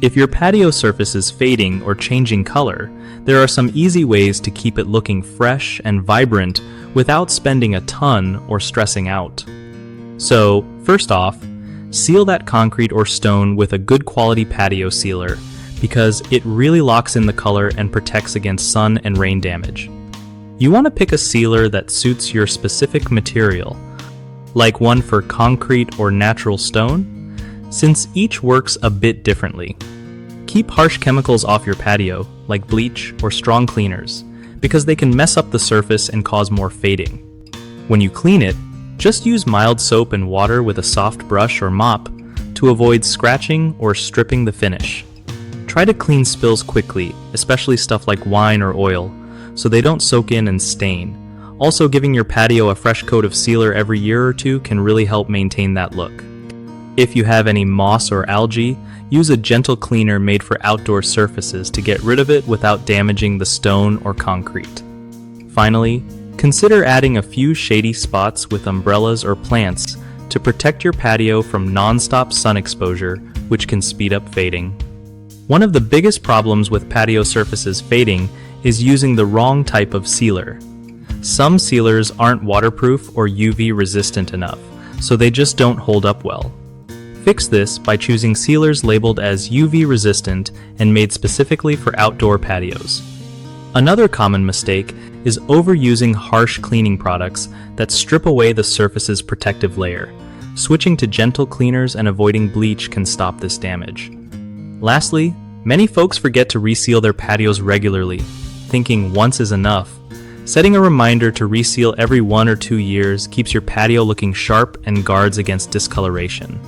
If your patio surface is fading or changing color, there are some easy ways to keep it looking fresh and vibrant without spending a ton or stressing out. So, first off, seal that concrete or stone with a good quality patio sealer because it really locks in the color and protects against sun and rain damage. You want to pick a sealer that suits your specific material, like one for concrete or natural stone, since each works a bit differently. Keep harsh chemicals off your patio, like bleach or strong cleaners, because they can mess up the surface and cause more fading. When you clean it, just use mild soap and water with a soft brush or mop to avoid scratching or stripping the finish. Try to clean spills quickly, especially stuff like wine or oil, so they don't soak in and stain. Also, giving your patio a fresh coat of sealer every year or two can really help maintain that look. If you have any moss or algae, use a gentle cleaner made for outdoor surfaces to get rid of it without damaging the stone or concrete. Finally, consider adding a few shady spots with umbrellas or plants to protect your patio from non-stop sun exposure, which can speed up fading. One of the biggest problems with patio surfaces fading is using the wrong type of sealer. Some sealers aren't waterproof or UV resistant enough, so they just don't hold up well. Fix this by choosing sealers labeled as UV resistant and made specifically for outdoor patios. Another common mistake is overusing harsh cleaning products that strip away the surface's protective layer. Switching to gentle cleaners and avoiding bleach can stop this damage. Lastly, many folks forget to reseal their patios regularly, thinking once is enough. Setting a reminder to reseal every 1 or 2 years keeps your patio looking sharp and guards against discoloration.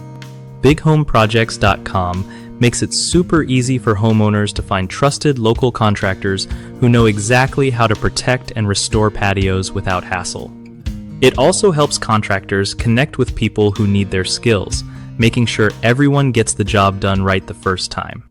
BigHomeProjects.com makes it super easy for homeowners to find trusted local contractors who know exactly how to protect and restore patios without hassle. It also helps contractors connect with people who need their skills, making sure everyone gets the job done right the first time.